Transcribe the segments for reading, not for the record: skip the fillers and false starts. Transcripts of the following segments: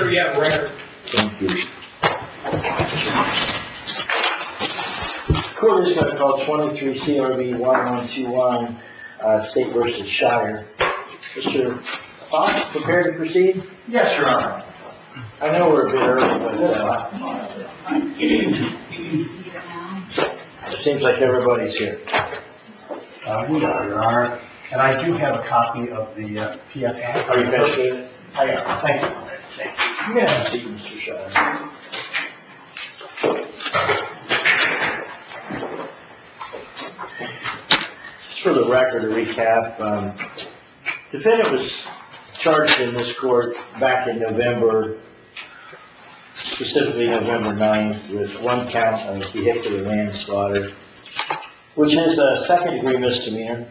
Sir, you have a record. Thank you. Court is going to call 23 CRB 1121, State versus Shire. Mr. Fox, prepared to proceed? Yes, Your Honor. I know we're a bit early, but it seems like everybody's here. We are, Your Honor, and I do have a copy of the PSI. Are you finished with it? I am. Thank you. You can have a seat, Mr. Shire. Just for the record, to recap, defendant was charged in this court back in November, specifically November 9th, with one count of vehicular manslaughter, which is a second-degree misdemeanor.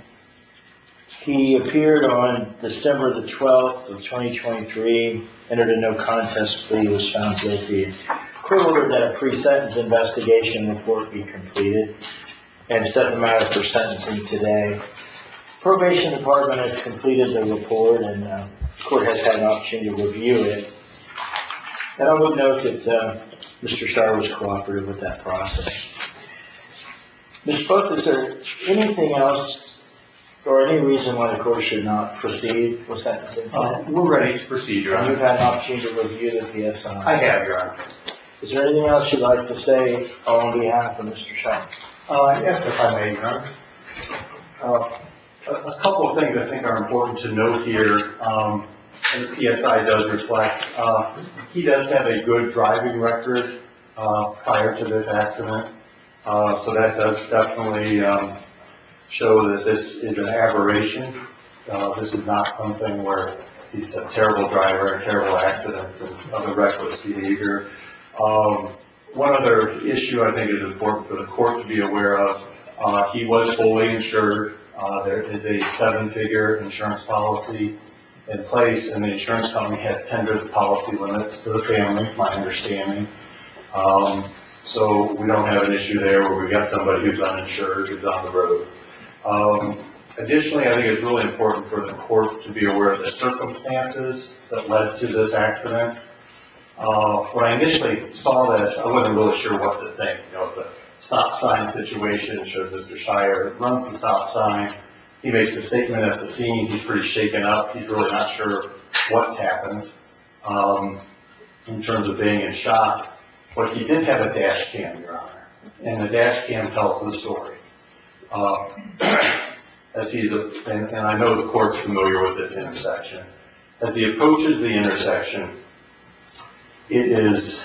He appeared on December the 12th of 2023, entered a no contest plea, was found guilty. Court ordered that a pre-sentence investigation report be completed and set the matter for sentencing today. Probation Department has completed the report, and the court has had an opportunity to review it. And I would note that Mr. Shire was cooperative with that process. Ms. Buck, is there anything else or any reason why the court should not proceed with sentencing? We're ready to proceed, Your And Honor. you've had an opportunity to review the PSI. I have, Your Honor. Is there anything else you'd like to say on behalf of Mr. Shire? Yes, if I may, Your Honor. A couple of things I think are important to note here, and the PSI does reflect. He does have a good driving record prior to this accident, so that does definitely show that this is an aberration. This is not something where he's a terrible driver and terrible accidents and other reckless behavior. One other issue I think is important for the court to be aware of, he was fully insured. There is a 7-figure insurance policy in place, and the insurance company has tendered the policy limits to the family, my understanding. So we don't have an issue there where we got somebody who's uninsured, who's on the road. Additionally, I think it's really important for the court to be aware of the circumstances that led to this accident. When I initially saw this, I wasn't really sure what to think. You know, it's a stop sign situation. It shows Mr. Shire runs the stop sign. He makes a statement at the scene. He's pretty shaken up. He's really not sure what's happened in terms of being in shock. But he did have a dash cam, Your Honor, and the dash cam tells the story. As and I know the court's familiar with this intersection. As he approaches the intersection, it is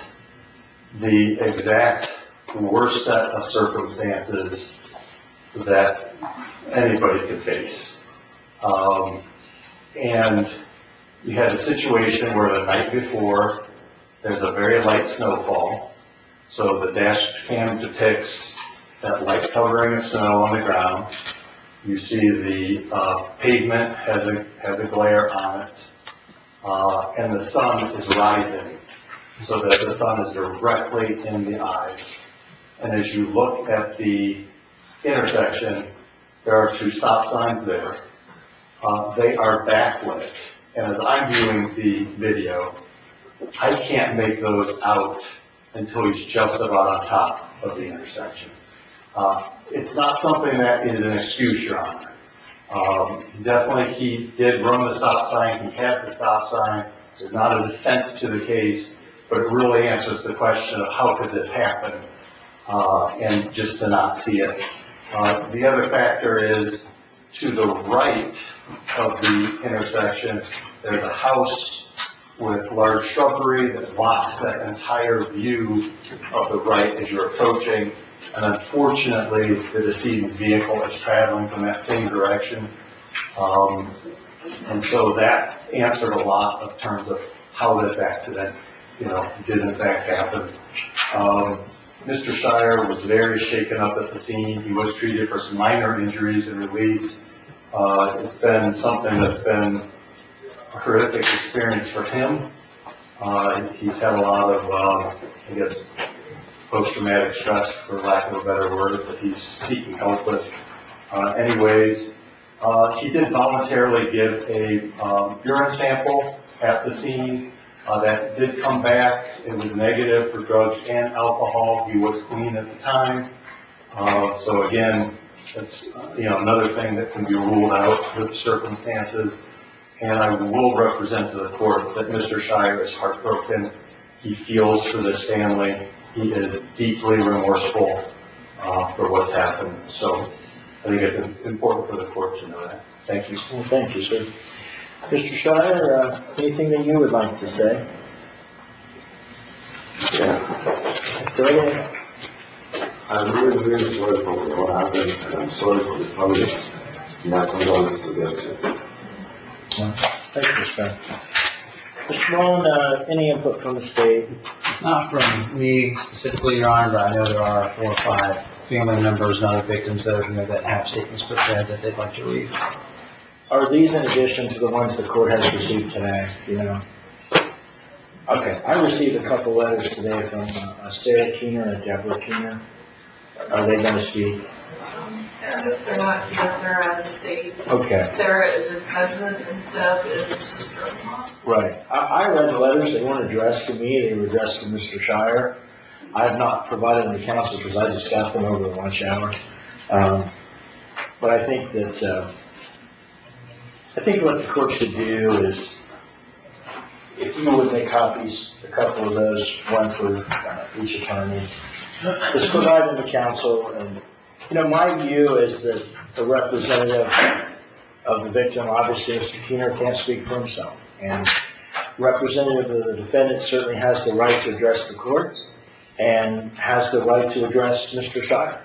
the exact worst set of circumstances that anybody could face. And you had a situation where the night before, there's a very light snowfall. So the dash cam depicts that light covering of snow on the ground. You see the pavement has a glare on it, and the sun is rising, so that the sun is directly in the eyes. And as you look at the intersection, there are 2 stop signs there. They are backlit, and as I'm viewing the video, I can't make those out until he's just about on top of the intersection. It's not something that is an excuse, Your Honor. Definitely he did run the stop sign, he had the stop sign. There's not a defense to the case, but it really answers the question of how could this happen, and just to not see it. The other factor is, to the right of the intersection, there's a house with large shrubbery that blocks that entire view of the right as you're approaching. And unfortunately, the decedent's vehicle is traveling from that same direction. And so that answered a lot of terms of how this accident, did in fact happen. Mr. Shire was very shaken up at the scene. He was treated for some minor injuries and released. It's been something that's been a horrific experience for him. He's had a lot of, post-traumatic stress, for lack of a better word, that he's seeking help with. Anyways, he did voluntarily give a urine sample at the scene. That did come back. It was negative for drugs and alcohol. He was clean at the time. So again, that's, another thing that can be ruled out with circumstances. And I will represent to the court that Mr. Shire is heartbroken. He feels for this family. He is deeply remorseful for what's happened. So I think it's important for the court to know that. Thank you. Well, thank you, sir. Mr. Shire, anything that you would like to say? Yeah. Go ahead. I'm really, really sorry for what happened, and I'm sorry for the family. My condolences to them too. Thank you, sir. Mr. Malone, any input from the state? Not from me specifically, Your Honor, but I know there are 4 or 5 family members and other victims that that have statements prepared that they'd like to read. Are these in addition to the ones the court has received today, Okay, I received a couple letters today from Sarah Keener and Deborah Keener. Are they going to speak? They're not here, they're out of state. Okay. Sarah is her cousin and Deb is a sister-in-law. Right. I read the letters. They weren't addressed to me. They were addressed to Mr. Shire. I have not provided them to counsel because I just got them over the lunch hour. But I think that, I think what the court should do is, if you would make copies, a couple of those, one for each attorney, just provide them to counsel. And, my view is that the representative of the victim, obviously Mr. Keener can't speak for himself. And representative of the defendant certainly has the right to address the court and has the right to address Mr. Shire.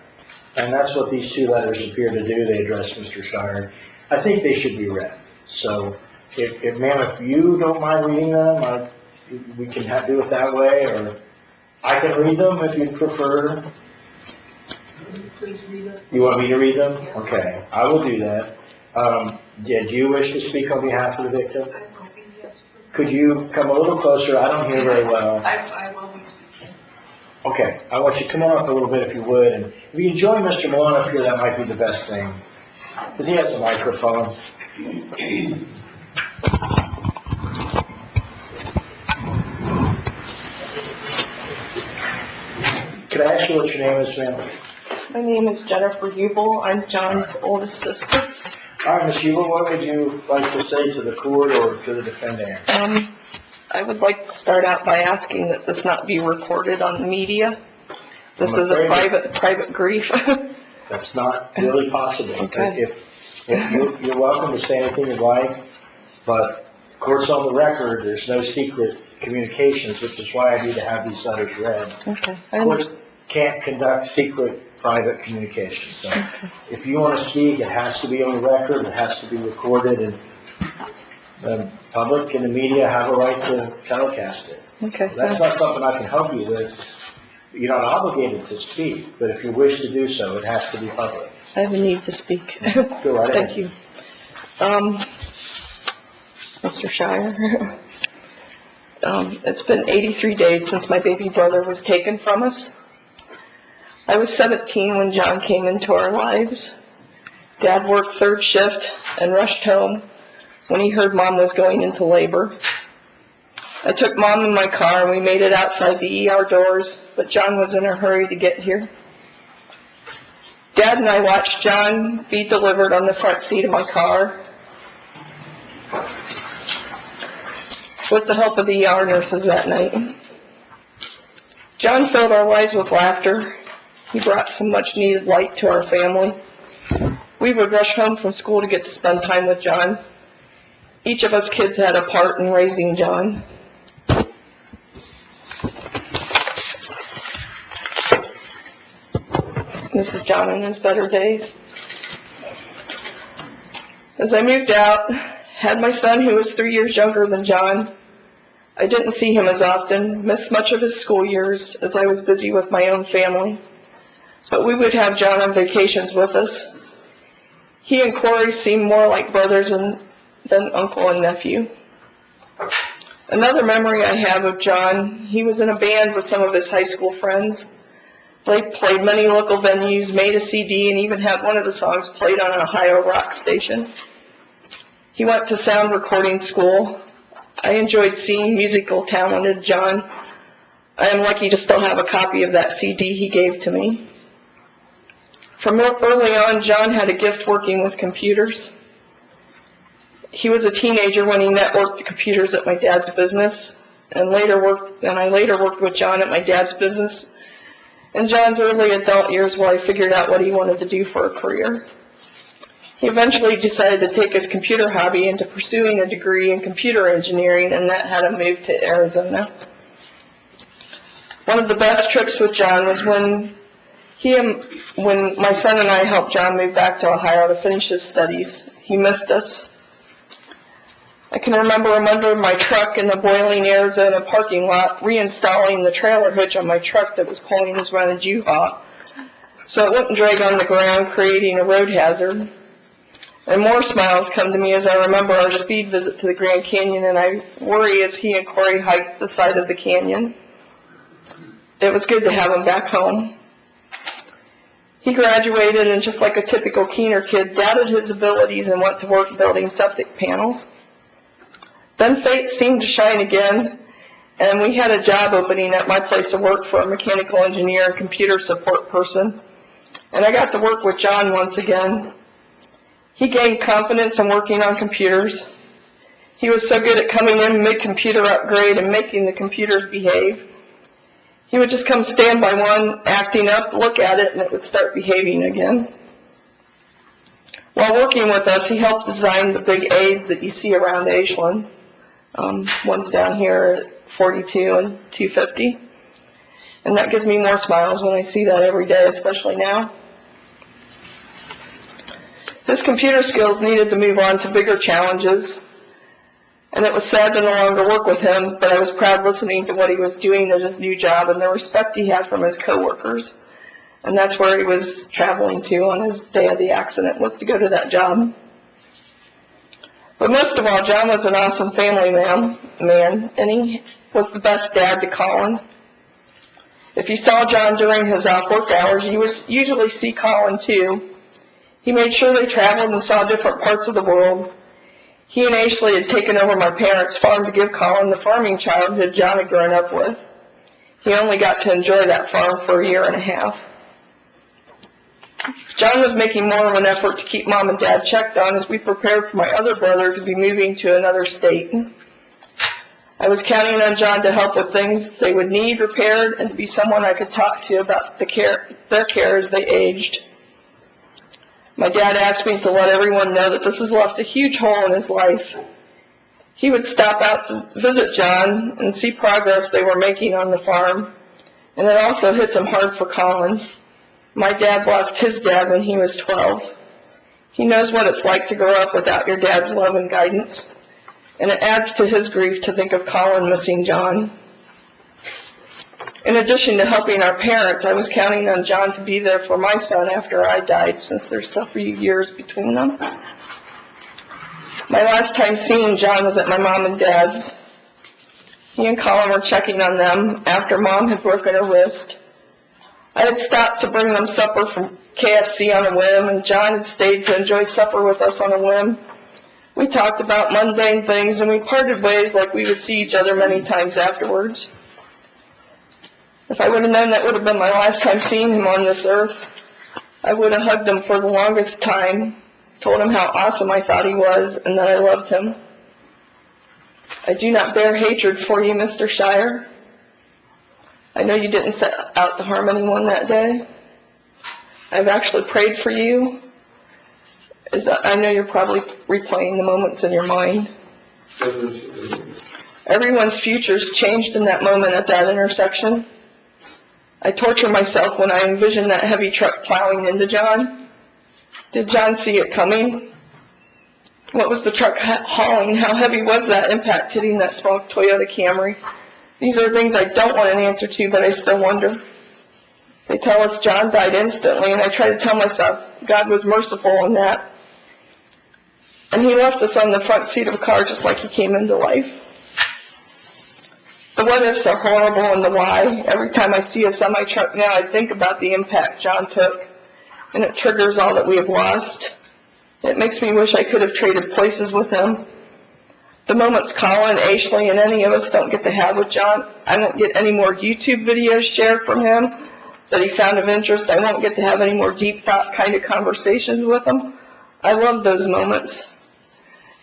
And that's what these 2 letters appear to do. They address Mr. Shire. I think they should be read. So, ma'am, if you don't mind reading them, we can do it that way, or I can read them if you prefer. Please read it. You want me to read them? Yes. Okay, I will do that. Do you wish to speak on behalf of the victim? I'm hoping yes. Please. Could you come a little closer? I don't hear very well. I will be speaking. Okay, I want you to come on up a little bit if you would. And if you join Mr. Malone up here, that might be the best thing. Because he has a microphone. Could I ask you what your name is, ma'am? My name is Jennifer Hubel. I'm John's oldest sister. All right, Ms. Hubel, what would you like to say to the court or to the defendant? I would like to start out by asking that this not be recorded on the media. This I'm is a afraid private grief. That's not really possible. Okay. If you're welcome to say anything you'd like, but the court's on the record, there's no secret communications, which is why I need to have these letters read. Okay. Courts can't conduct secret private communications. So if you want to speak, it has to be on the record, it has to be recorded, and the public and the media have a right to telecast it. Okay. That's not something I can help you with. You're not obligated to speak, but if you wish to do so, it has to be public. I have a need to speak. Go right ahead. Thank you. Mr. Shire, it's been 83 days since my baby brother was taken from us. I was 17 when John came into our lives. Dad worked 3rd shift and rushed home when he heard Mom was going into labor. I took Mom in my car and we made it outside the ER doors, but John was in a hurry to get here. Dad and I watched John be delivered on the front seat of my car with the help of the ER nurses that night. John filled our lives with laughter. He brought some much-needed light to our family. We would rush home from school to get to spend time with John. Each of us kids had a part in raising John. This is John in his better days. As I moved out, had my son who was 3 years younger than John. I didn't see him as often, missed much of his school years as I was busy with my own family. But we would have John on vacations with us. He and Corey seemed more like brothers than uncle and nephew. Another memory I have of John, he was in a band with some of his high school friends. They played many local venues, made a CD, and even had one of the songs played on an Ohio rock station. He went to sound recording school I enjoyed seeing musical talented John. I am lucky to still have a copy of that CD he gave to me. From early on, John had a gift working with computers. He was a teenager when he networked the computers at my dad's business, and I later worked with John at my dad's business in John's early adult years while I figured out what he wanted to do for a career. He eventually decided to take his computer hobby into pursuing a degree in computer engineering, and that had him move to Arizona. One of the best trips with John was when my son and I helped John move back to Ohio to finish his studies. He missed us. I can remember him under my truck in the boiling Arizona parking lot, reinstalling the trailer hitch on my truck that was pulling his rented U-Haul, so it wouldn't drag on the ground, creating a road hazard. And more smiles come to me as I remember our speed visit to the Grand Canyon, and I worry as he and Corey hiked the side of the canyon. It was good to have him back home. He graduated, and just like a typical Keener kid, doubted his abilities and went to work building septic panels. Then fate seemed to shine again, and we had a job opening at my place of work for a mechanical engineer and computer support person, and I got to work with John once again. He gained confidence in working on computers. He was so good at coming in mid-computer upgrade and making the computers behave. He would just come stand by one, acting up, look at it, and it would start behaving again. While working with us, he helped design the big A's that you see around Ashland. One's down here at 42 and 250. And that gives me more smiles when I see that every day, especially now. His computer skills needed to move on to bigger challenges, and it was sad to no longer work with him, but I was proud listening to what he was doing at his new job and the respect he had from his coworkers. And that's where he was traveling to on his day of the accident, was to go to that job. But most of all, John was an awesome family man, and he was the best dad to Colin. If you saw John during his off-work hours, you would usually see Colin too. He made sure they traveled and saw different parts of the world. He and Ashley had taken over my parents' farm to give Colin the farming childhood John had grown up with. He only got to enjoy that farm for a year and a half. John was making more of an effort to keep Mom and Dad checked on as we prepared for my other brother to be moving to another state. I was counting on John to help with things they would need repaired and to be someone I could talk to about their care as they aged. My dad asked me to let everyone know that this has left a huge hole in his life. He would stop out to visit John and see progress they were making on the farm, and it also hits him hard for Colin. My dad lost his dad when he was 12. He knows what it's like to grow up without your dad's love and guidance, and it adds to his grief to think of Colin missing John. In addition to helping our parents, I was counting on John to be there for my son after I died, since there's so few years between them. My last time seeing John was at my mom and dad's. He and Colin were checking on them after Mom had broken her wrist. I had stopped to bring them supper from KFC on a whim, and John had stayed to enjoy supper with us on a whim. We talked about mundane things, and we parted ways like we would see each other many times afterwards. If I would have known that would have been my last time seeing him on this earth, I would have hugged him for the longest time, told him how awesome I thought he was, and that I loved him. I do not bear hatred for you, Mr. Shire. I know you didn't set out to harm anyone that day. I've actually prayed for you. I know you're probably replaying the moments in your mind. Everyone's futures changed in that moment at that intersection. I torture myself when I envision that heavy truck plowing into John. Did John see it coming? What was the truck hauling? How heavy was that impact hitting that small Toyota Camry? These are things I don't want an answer to, but I still wonder. They tell us John died instantly, and I try to tell myself God was merciful in that. And he left us on the front seat of a car just like he came into life. The what ifs are horrible, and the why. Every time I see a semi-truck now, I think about the impact John took, and it triggers all that we have lost. It makes me wish I could have traded places with him. The moments Colin, Ashley, and any of us don't get to have with John. I won't get any more YouTube videos shared from him that he found of interest. I won't get to have any more deep thought kind of conversations with him. I love those moments.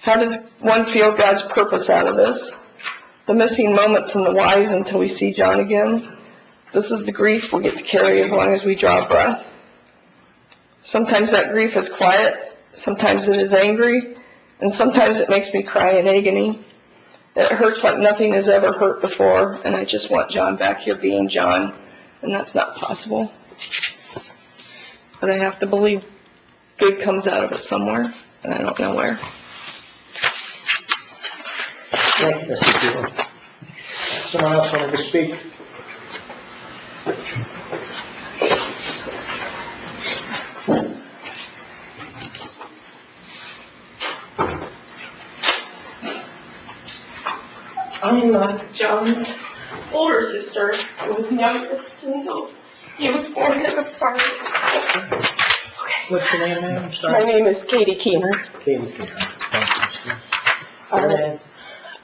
How does one feel God's purpose out of this? The missing moments and the whys until we see John again. This is the grief we get to carry as long as we draw breath. Sometimes that grief is quiet, sometimes it is angry, and sometimes it makes me cry in agony. It hurts like nothing has ever hurt before, and I just want John back here being John, and that's not possible. But I have to believe good comes out of it somewhere, and I don't know where. Thank you, Mr. Keeler. Someone else wanted to speak? I'm John's older sister. I was the youngest, and so he was born in I'm sorry. What's your name, ma'am? I'm My sorry. name is Katie Keener. Katie Keeler. Thank you.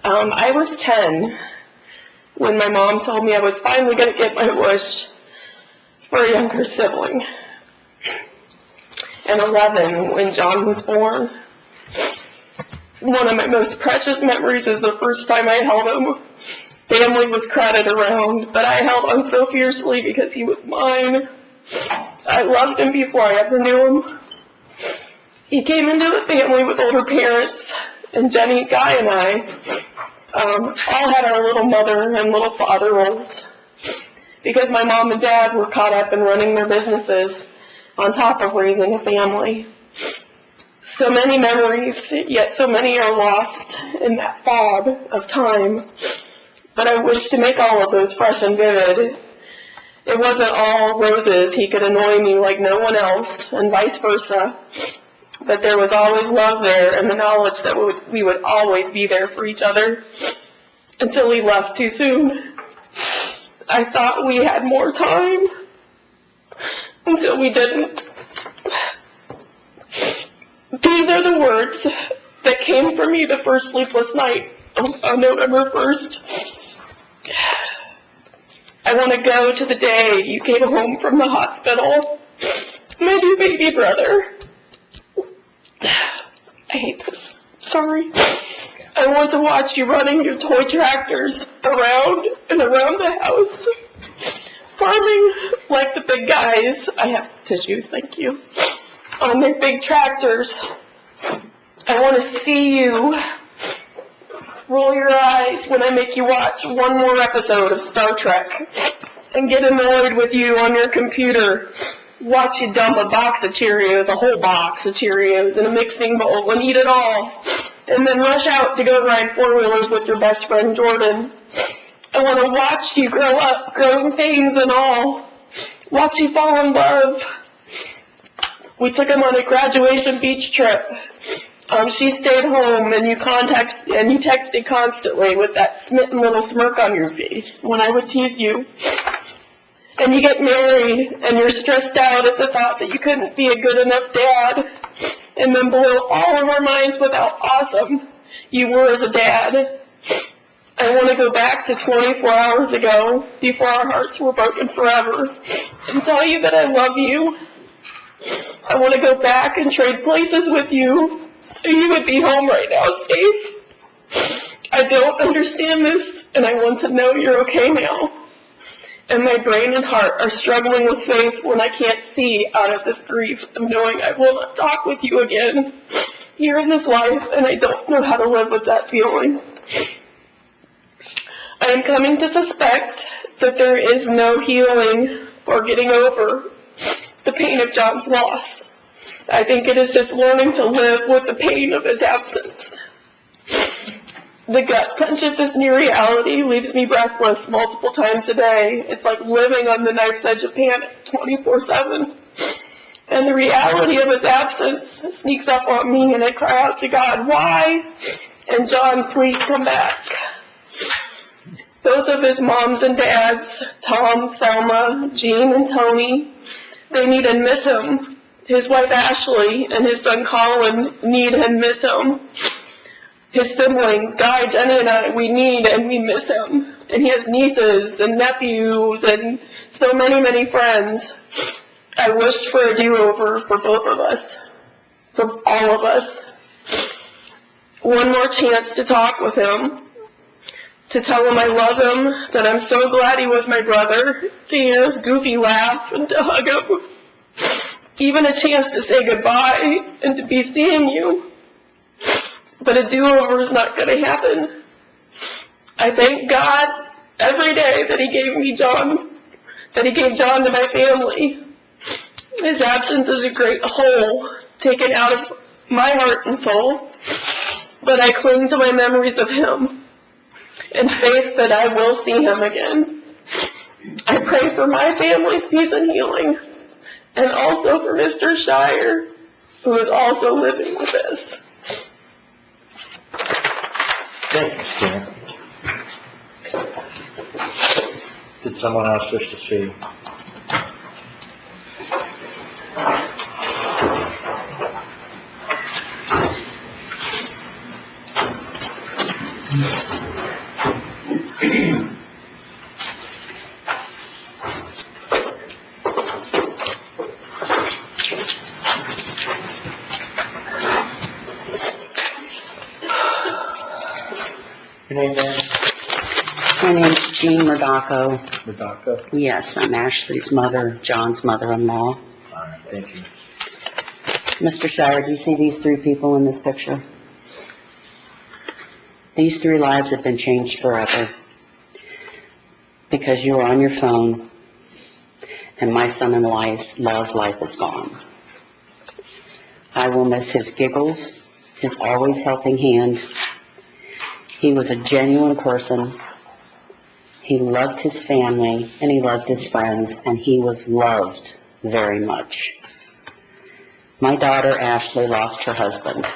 I was 10 when my mom told me I was finally going to get my wish for a younger sibling. And 11 when John was born. One of my most precious memories is the first time I held him. Family was crowded around, but I held on so fiercely because he was mine. I loved him before I ever knew him. He came into the family with older parents, and Jenny, Guy, and I all had our little mother and little father roles because my mom and dad were caught up in running their businesses on top of raising a family. So many memories, yet so many are lost in that fog of time. But I wish to make all of those fresh and vivid. It wasn't all roses. He could annoy me like no one else, and vice versa. But there was always love there and the knowledge that we would always be there for each other until he left too soon. I thought we had more time until we didn't. These are the words that came from me the first sleepless night on November 1st. I want to go to the day you came home from the hospital. My new baby brother. I hate this. Sorry. I want to watch you running your toy tractors around and around the house. Farming like the big guys. I have tissues, thank you. On their big tractors. I want to see you roll your eyes when I make you watch one more episode of Star Trek and get annoyed with you on your computer. Watch you dump a box of Cheerios, a whole box of Cheerios in a mixing bowl and eat it all. And then rush out to go ride four-wheelers with your best friend Jordan. I want to watch you grow up, growing pains and all. Watch you fall in love. We took him on a graduation beach trip. She stayed home, and you texted constantly with that smitten little smirk on your face when I would tease you. And you get married, and you're stressed out at the thought that you couldn't be a good enough dad. And then blow all of our minds with how awesome you were as a dad. I want to go back to 24 hours ago, before our hearts were broken forever, and tell you that I love you. I want to go back and trade places with you, so you would be home right now, safe. I don't understand this, and I want to know you're okay now. And my brain and heart are struggling with faith when I can't see out of this grief of knowing I will not talk with you again here in this life, and I don't know how to live with that feeling. I am coming to suspect that there is no healing or getting over the pain of John's loss. I think it is just learning to live with the pain of his absence. The gut punch of this new reality leaves me breathless multiple times a day. It's like living on the knife's edge of panic 24/7. And the reality of his absence sneaks up on me, and I cry out to God, why? And John, please come back. Both of his moms and dads, Tom, Thelma, Jean, and Tony, they need and miss him. His wife Ashley and his son Colin need and miss him. his siblings, Guy, Jenny, and I, we need and we miss him. And he has nieces and nephews and so many, many friends. I wished for a do-over for both of us, for all of us. One more chance to talk with him, to tell him I love him, that I'm so glad he was my brother, to hear his goofy laugh and to hug him. Even a chance to say goodbye and to be seeing you. But a do-over is not going to happen. I thank God every day that he gave me John, that he gave John to my family. His absence is a great hole taken out of my heart and soul, but I cling to my memories of him in faith that I will see him again. I pray for my family's peace and healing, and also for Mr. Shire, who is also living with this. Thank you, Stan. Did someone else wish to speak? Your name, ma'am? My name's Jean Murdocco. Madaka? Yes, I'm Ashley's mother, John's mother-in-law. All right, thank you. Mr. Shire, do you see these three people in this picture? These three lives have been changed forever because you were on your phone and my son-in-law's life is gone. I will miss his giggles, his always helping hand. He was a genuine person. He loved his family and he loved his friends, and he was loved very much. My daughter Ashley lost her husband,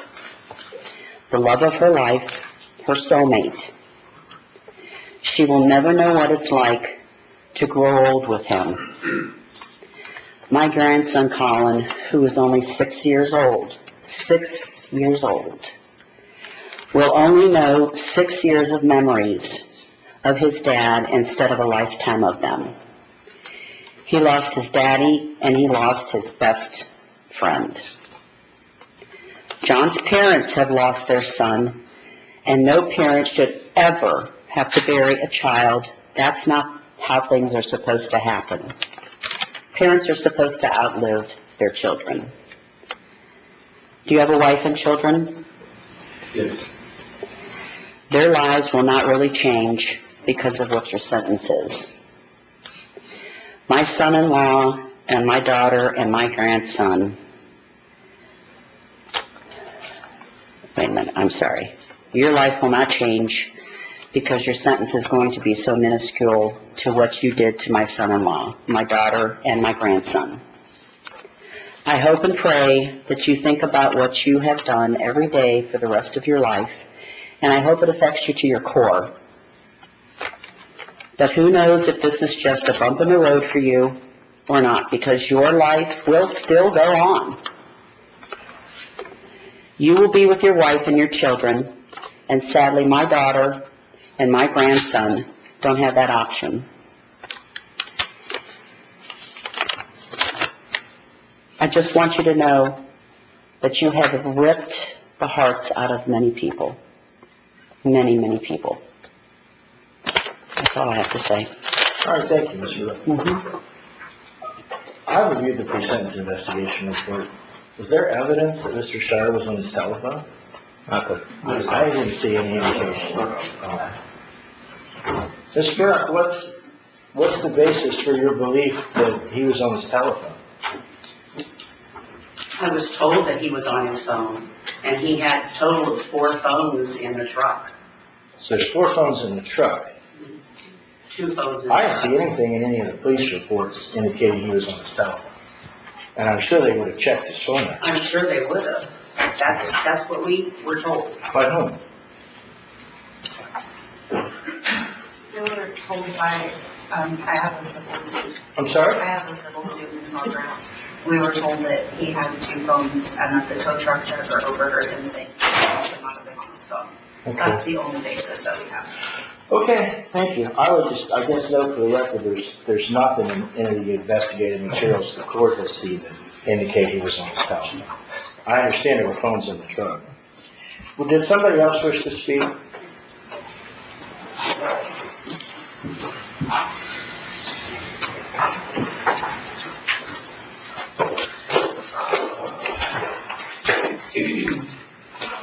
the love of her life, her soulmate. She will never know what it's like to grow old with him. My grandson Colin, who is only 6 years old, will only know 6 years of memories of his dad instead of a lifetime of them. He lost his daddy and he lost his best friend. John's parents have lost their son, and no parent should ever have to bury a child. That's not how things are supposed to happen. Parents are supposed to outlive their children. Do you have a wife and children? Yes. Their lives will not really change because of what your sentence is. My son-in-law and my daughter and my grandson, wait a minute, I'm sorry. Your life will not change because your sentence is going to be so minuscule to what you did to my son-in-law, my daughter, and my grandson. I hope and pray that you think about what you have done every day for the rest of your life, and I hope it affects you to your core. That who knows if this is just a bump in the road for you or not, because your life will still go on. You will be with your wife and your children, and sadly my daughter and my grandson don't have that option. I just want you to know that you have ripped the hearts out of many people. Many, many people. That's all I have to say. All right, thank you, Ms. Hewitt. I reviewed the pre-sentence investigation report. Was there evidence that Mr. Shire was on his telephone? I didn't see any indication. Mr. Burke, what's the basis for your belief that he was on his telephone? I was told that he was on his phone, and he had a total of 4 phones in the truck. So there's 4 phones in the truck. 2 phones in the I truck. didn't see anything in any of the police reports indicating he was on his telephone. And I'm sure they would have checked his phone number. I'm sure they would have. That's what we were told. By whom? We were told by, I have a civil suit. I'm sorry? I have a civil suit in progress. We were told that he had 2 phones and that the tow truck driver overheard him saying, "He must have been on his phone." That's the only basis that we have. Okay, thank you. I would just, I guess, note for the record, there's nothing in any of the investigative materials the court has seen that indicate he was on his telephone. I understand there were phones in the truck. Well, did somebody else wish to speak?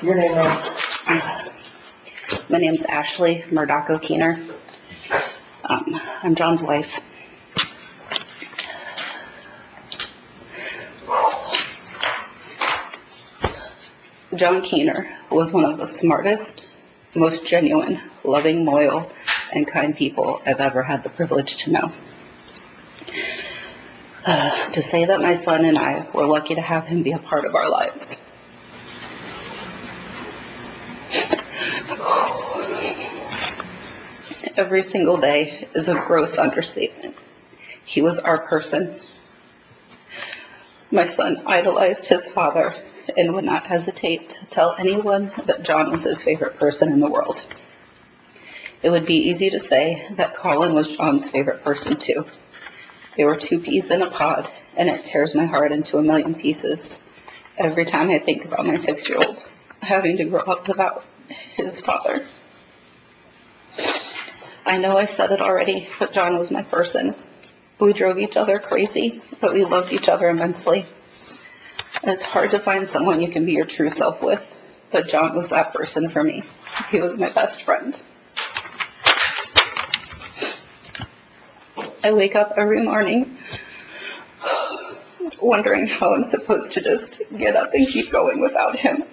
Your name, ma'am? My name's Ashley Murdaco Keener. I'm John's wife. John Keener was one of the smartest, most genuine, loving, loyal, and kind people I've ever had the privilege to know. To say that my son and I were lucky to have him be a part of our lives. Every single day is a gross understatement. He was our person. My son idolized his father and would not hesitate to tell anyone that John was his favorite person in the world. It would be easy to say that Colin was John's favorite person too. They were two peas in a pod, and it tears my heart into a million pieces every time I think about my 6-year-old having to grow up without his father. I know I said it already, but John was my person. We drove each other crazy, but we loved each other immensely. It's hard to find someone you can be your true self with, but John was that person for me. He was my best friend. I wake up every morning wondering how I'm supposed to just get up and keep going without him.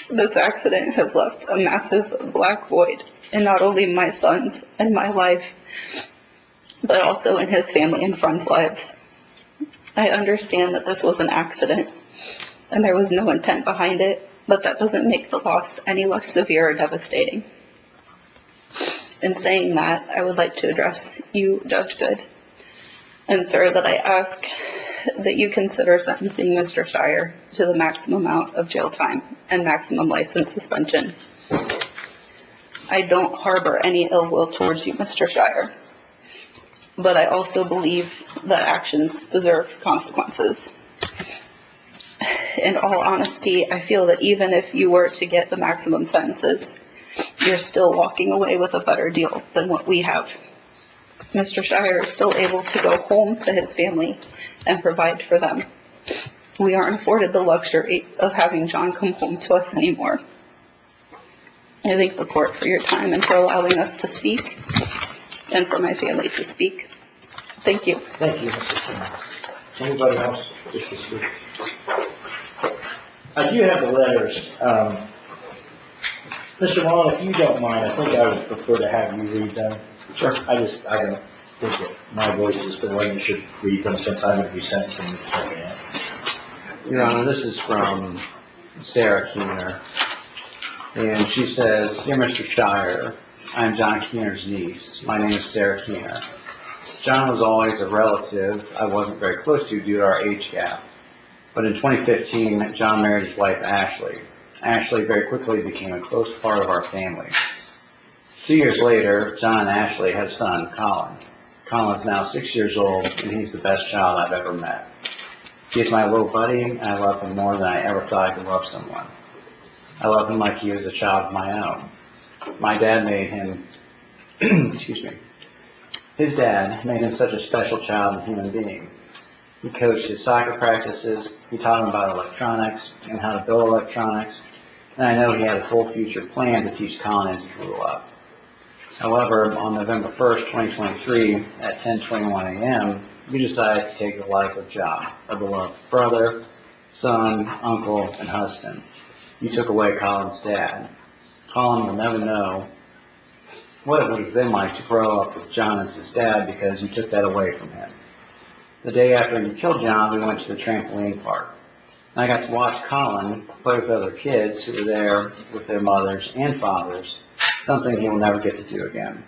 This accident has left a massive black void in not only my son's and my life, but also in his family and friends' lives. I understand that this was an accident and there was no intent behind it, but that doesn't make the loss any less severe or devastating. In saying that, I would like to address you, Judge Good, and sir, that I ask that you consider sentencing Mr. Shire to the maximum amount of jail time and maximum license suspension. I don't harbor any ill will towards you, Mr. Shire, but I also believe that actions deserve consequences. In all honesty, I feel that even if you were to get the maximum sentences, you're still walking away with a better deal than what we have. Mr. Shire is still able to go home to his family and provide for them. We aren't afforded the luxury of having John come home to us anymore. I thank the court for your time and for allowing us to speak, and for my family to speak. Thank you. Thank you, Mrs. Keener. Anybody else wish to speak? I do have the letters. Mr. Mullen, if you don't mind, I think I would prefer to have you read them. Sure. I don't think that my voice is the one you should read them, since I'm going to be sentencing the defendant. Your Honor, this is from Sarah Keener, and she says, "Dear Mr. Shire, I am John Keener's niece. My name is Sarah Keener. John was always a relative I wasn't very close to due to our age gap. But in 2015, John married his wife, Ashley. Ashley very quickly became a close part of our family. 2 years later, John and Ashley had a son, Colin. Colin is now 6 years old, and he's the best child I've ever met. He is my little buddy, and I love him more than I ever thought I could love someone. I love him like he was a child of my own. My dad made him, his dad made him such a special child and human being. He coached his soccer practices, he taught him about electronics and how to build electronics, and I know he had a full future plan to teach Colin as he grew up. However, on November 1st, 2023, at 10:21 a.m., you decided to take the life of John, a beloved brother, son, uncle, and husband. You took away Colin's dad. Colin will never know what it would have been like to grow up with John as his dad because you took that away from him. The day after you killed John, we went to the trampoline park. And I got to watch Colin play with other kids who were there with their mothers and fathers, something he will never get to do again.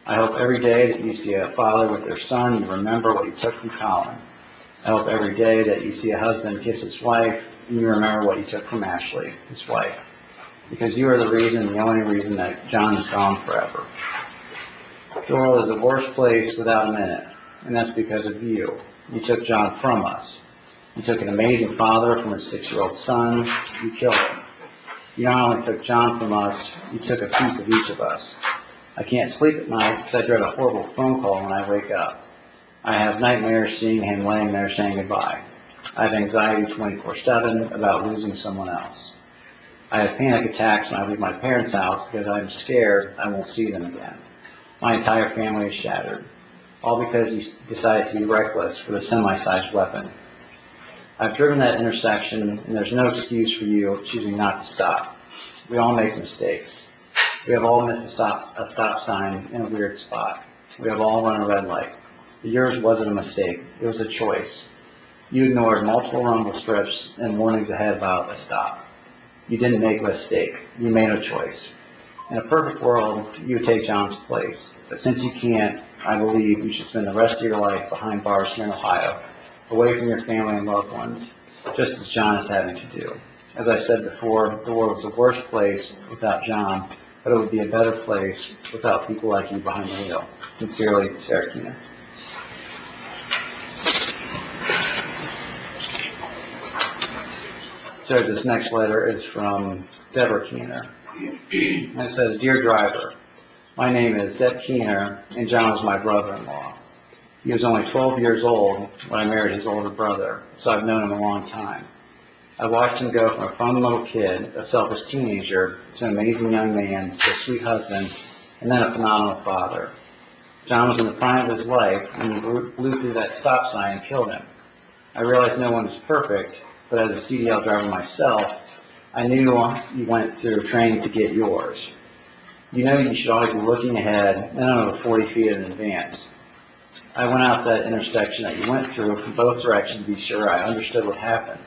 I hope every day that you see a father with their son, you remember what you took from Colin. I hope every day that you see a husband kiss his wife and you remember what you took from Ashley, his wife, because you are the reason, the only reason that John is gone forever. The world is the worst place without a minute, and that's because of you. You took John from us. You took an amazing father from his 6-year-old son. You killed him. You not only took John from us, you took a piece of each of us. I can't sleep at night because I dread a horrible phone call when I wake up. I have nightmares seeing him laying there saying goodbye. I have anxiety 24/7 about losing someone else. I have panic attacks when I leave my parents' house because I'm scared I won't see them again. My entire family is shattered, all because you decided to be reckless with a semi-sized weapon. I've driven that intersection, and there's no excuse for you choosing not to stop. We all make mistakes. We have all missed a stop sign in a weird spot. We have all run a red light. But yours wasn't a mistake. It was a choice. You ignored multiple rumble strips and warnings ahead about a stop. You didn't make a mistake. You made a choice. In a perfect world, you would take John's place. But since you can't, I believe you should spend the rest of your life behind bars here in Ohio, away from your family and loved ones, just as John is having to do. As I said before, the world is the worst place without John, but it would be a better place without people like you behind the wheel. Sincerely, Sarah Keener. Judge, this next letter is from Deborah Keener. And it says, Dear driver, my name is Deb Keener, and John is my brother-in-law. He was only 12 years old when I married his older brother, so I've known him a long time. I watched him go from a fun little kid, a selfish teenager, to an amazing young man, to a sweet husband, and then a phenomenal father. John was in the prime of his life when he blew through that stop sign and killed him. I realize no one is perfect, but as a CDL driver myself, I knew you went through training to get yours. You know you should always be looking ahead and over 40 feet in advance. I went out to that intersection that you went through from both directions to be sure I understood what happened.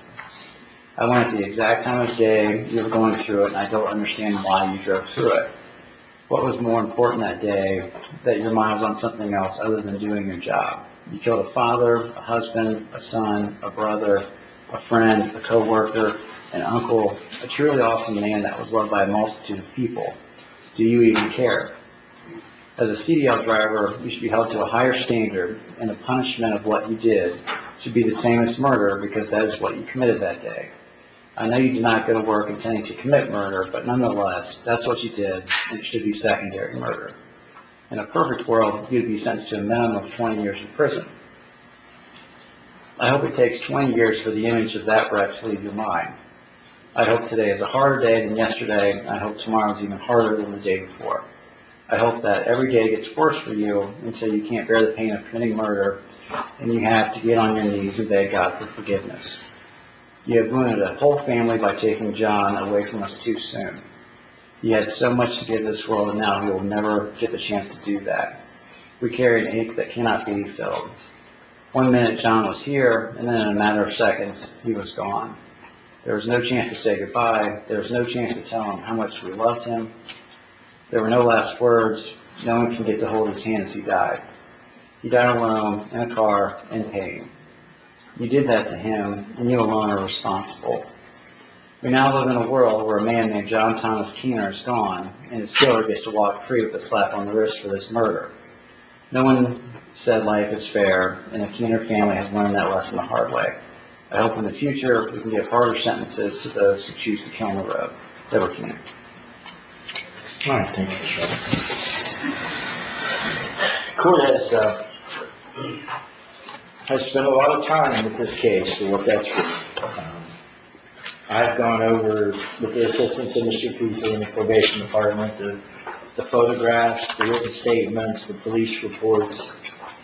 I went at the exact time of day you were going through it, and I don't understand why you drove through it. What was more important that day, that your mind was on something else other than doing your job? You killed a father, a husband, a son, a brother, a friend, a co-worker, an uncle, a truly awesome man that was loved by a multitude of people. Do you even care? As a CDL driver, you should be held to a higher standard, and the punishment of what you did should be the same as murder because that is what you committed that day. I know you did not go to work intending to commit murder, but nonetheless, that's what you did, and it should be secondary murder. In a perfect world, you'd be sentenced to a minimum of 20 years in prison. I hope it takes 20 years for the image of that wreck to leave your mind. I hope today is a harder day than yesterday. I hope tomorrow is even harder than the day before. I hope that every day gets worse for you until you can't bear the pain of committing murder and you have to get on your knees and beg God for forgiveness. You have wounded a whole family by taking John away from us too soon. He had so much to give this world, and now he will never get the chance to do that. We carry an ache that cannot be filled. 1 minute John was here, and then in a matter of seconds, he was gone. There was no chance to say goodbye. There was no chance to tell him how much we loved him. There were no last words. No one can get to hold his hand as he died. He died alone, in a car, in pain. You did that to him, and you alone are responsible. We now live in a world where a man named John Thomas Keener is gone, and his killer gets to walk free with a slap on the wrist for this murder. No one said life is fair, and the Keener family has learned that lesson the hard way. I hope in the future we can give harder sentences to those who choose to kill on the road. Deborah Keener. All right, thank you, Sean. Court has spent a lot of time with this case for what that's worth. I've gone over, with the assistance of Mr. Peasley and the probation department, the photographs, the written statements, the police reports,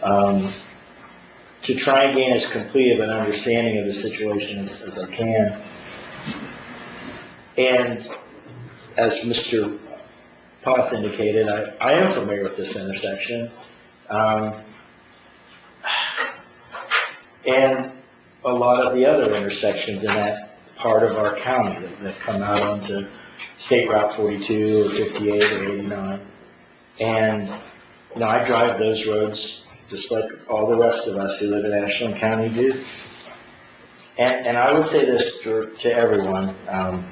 to try and gain as complete of an understanding of the situation as I can. And as Mr. Poth indicated, I am familiar with this intersection. And a lot of the other intersections in that part of our county that come out onto State Route 42 or 58 or 89. And, I drive those roads just like all the rest of us who live in Ashland County do. And I would say this to everyone, I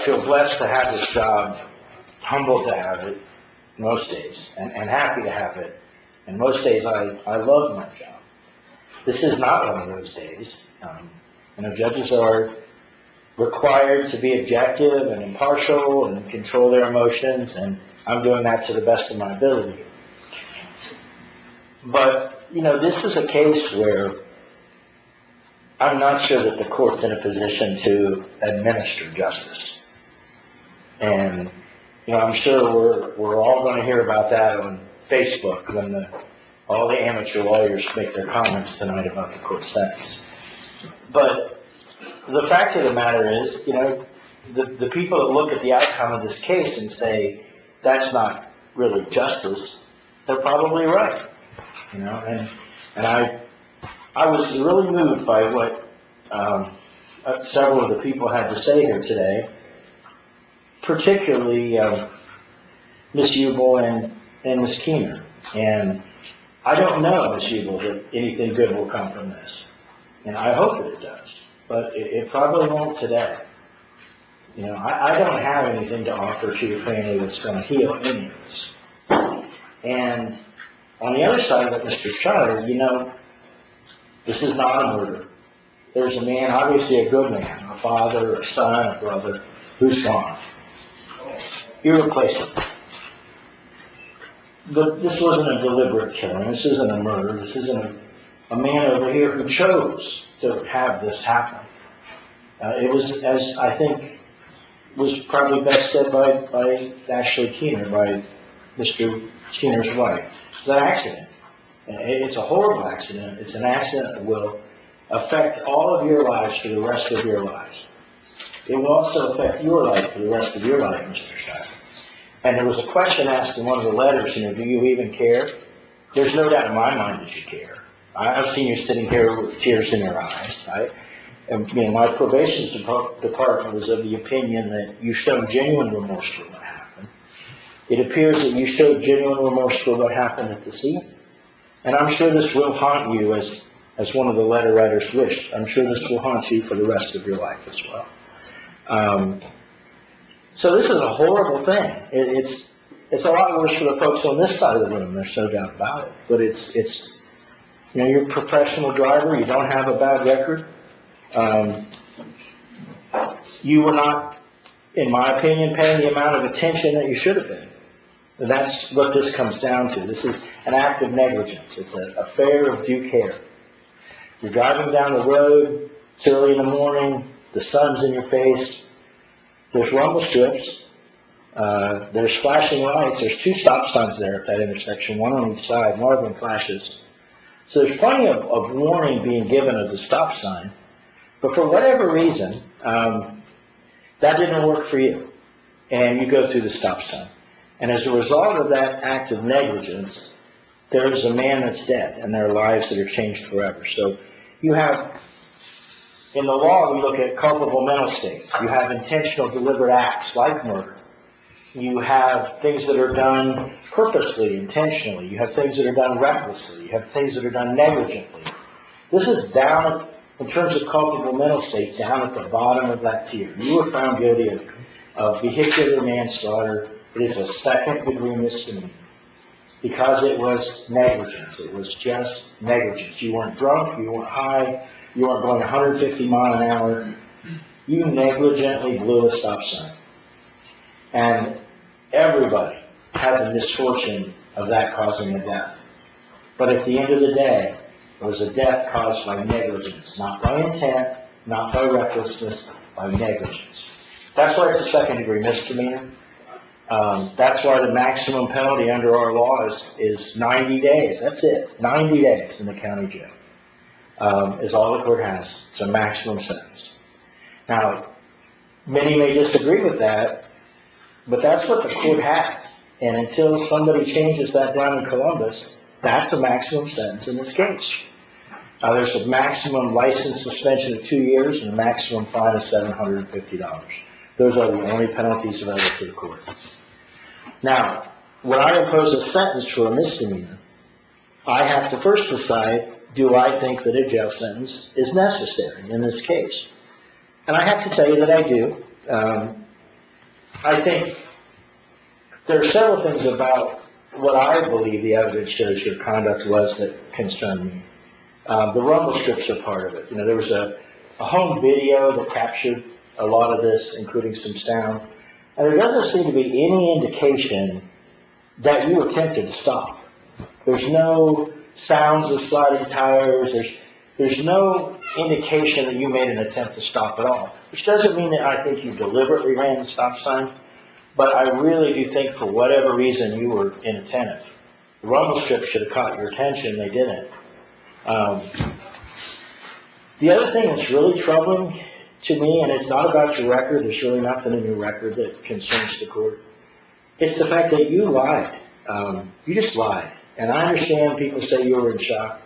feel blessed to have this job, humbled to have it most days, and happy to have it. And most days I love my job. This is not one of those days. Judges are required to be objective and impartial and control their emotions, and I'm doing that to the best of my ability. But, this is a case where I'm not sure that the court's in a position to administer justice. And, I'm sure we're all going to hear about that on Facebook when all the amateur lawyers make their comments tonight about the court sentence. But the fact of the matter is, the people that look at the outcome of this case and say, that's not really justice, they're probably right. And I was really moved by what several of the people had to say here today, particularly Ms. Ubel and Ms. Keener. And I don't know, Ms. Ubel, that anything good will come from this. And I hope that it does. But it probably won't today. I don't have anything to offer to your family that's going to heal any of this. And on the other side of it, Mr. Schuyler, this is not a murder. There's a man, obviously a good man, a father, a son, a brother, who's gone. Irreplaceable. But this wasn't a deliberate killing. This isn't a murder. This isn't a man over here who chose to have this happen. It was, as I think was probably best said by Ashley Keener, by Mr. Keener's wife. It's an accident. It's a horrible accident. It's an accident that will affect all of your lives for the rest of your lives. It will also affect your life for the rest of your life, Mr. Schuyler. And there was a question asked in one of the letters, do you even care? There's no doubt in my mind that you care. I've seen you sitting here with tears in your eyes. My probation department was of the opinion that you showed genuine remorse for what happened. It appears that you showed genuine remorse for what happened at the scene. And I'm sure this will haunt you as one of the letter writers wished. I'm sure this will haunt you for the rest of your life as well. So this is a horrible thing. It's a lot worse for the folks on this side of the room. There's no doubt about it. But it's you're a professional driver. You don't have a bad record. You were not, in my opinion, paying the amount of attention that you should have been. And that's what this comes down to. This is an act of negligence. It's an affair of due care. You're driving down the road. It's early in the morning. The sun's in your face. There's rumble strips. There's flashing lights. There's 2 stop signs there at that intersection, one on each side. One of them flashes. So there's plenty of warning being given of the stop sign. But for whatever reason, that didn't work for you. And you go through the stop sign. And as a result of that act of negligence, there's a man that's dead, and there are lives that are changed forever. So you have, in the law, we look at culpable mental states. You have intentional deliberate acts like murder. You have things that are done purposely, intentionally. You have things that are done recklessly. You have things that are done negligently. This is down, in terms of culpable mental state, down at the bottom of that tier. You were found guilty of vehicular manslaughter. It is a second-degree misdemeanor because it was negligence. It was just negligence. You weren't drunk. You weren't high. You weren't going 150 miles an hour. You negligently blew a stop sign. And everybody had the misfortune of that causing a death. But at the end of the day, it was a death caused by negligence, not by intent, not by recklessness, by negligence. That's why it's a second-degree misdemeanor. That's why the maximum penalty under our law is 90 days. That's it. 90 days in the county jail is all the court has. It's a maximum sentence. Now, many may disagree with that, but that's what the court has. And until somebody changes that down in Columbus, that's the maximum sentence in this case. There's a maximum license suspension of 2 years and a maximum fine of $750. Those are the only penalties available to the court. Now, when I impose a sentence for a misdemeanor, I have to first decide, do I think that a jail sentence is necessary in this case? And I have to tell you that I do. I think there are several things about what I believe the evidence shows your conduct was that concerned me. The rumble strips are part of it. There was a home video that captured a lot of this, including some sound. And there doesn't seem to be any indication that you attempted to stop. There's no sounds of sliding tires. There's no indication that you made an attempt to stop at all, which doesn't mean that I think you deliberately ran the stop sign, but I really do think for whatever reason you were inattentive. The rumble strip should have caught your attention. They didn't. The other thing that's really troubling to me, and it's not about your record, there's really nothing in your record that concerns the court, it's the fact that you lied. You just lied. And I understand people say you were in shock,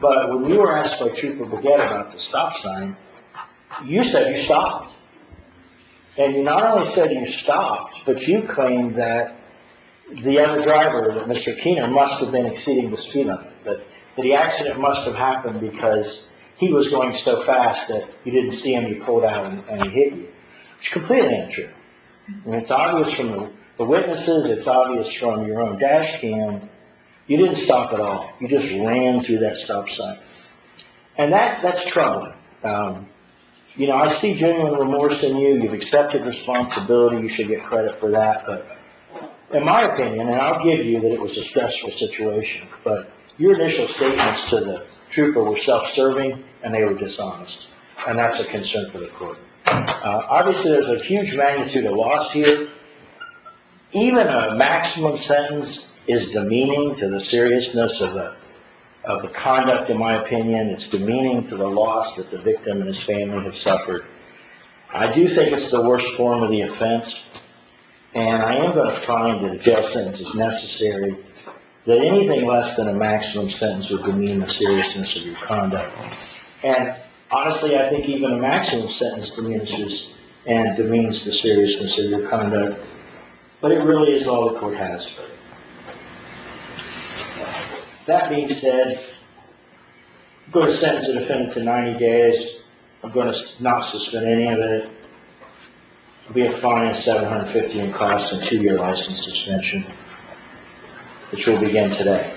but when you were asked by Trooper Baguette about the stop sign, you said you stopped. And you not only said you stopped, but you claimed that the other driver, that Mr. Keener, must have been exceeding the speed limit, that the accident must have happened because he was going so fast that you didn't see him, you pulled out and he hit you. It's completely untrue. And it's obvious from the witnesses, it's obvious from your own dash cam, you didn't stop at all. You just ran through that stop sign. And that's troubling. I see genuine remorse in you. You've accepted responsibility. You should get credit for that. But in my opinion, and I'll give you that it was a stressful situation, but your initial statements to the trooper were self-serving and they were dishonest. And that's a concern for the court. Obviously, there's a huge magnitude of loss here. Even a maximum sentence is demeaning to the seriousness of the conduct, in my opinion. It's demeaning to the loss that the victim and his family have suffered. I do think it's the worst form of the offense, and I am going to find that a jail sentence is necessary, that anything less than a maximum sentence would demean the seriousness of your conduct. And honestly, I think even a maximum sentence diminishes and demeans the seriousness of your conduct, but it really is all the court has. That being said, I'm going to sentence the defendant to 90 days. I'm going to not suspend any of it. It'll be a fine of $750 in costs and 2-year license suspension, which will begin today.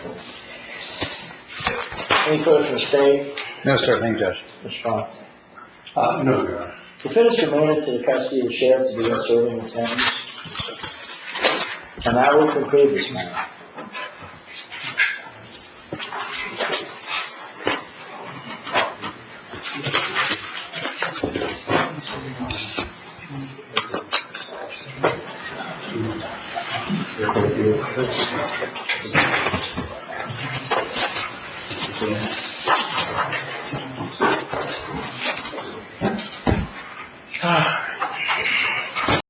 Any further from the state? No, sir. Thank you, Judge. Response? No, Your Honor. Defendants remanded to the custody of the sheriff to begin serving the sentence. And that will conclude this matter. Thank you.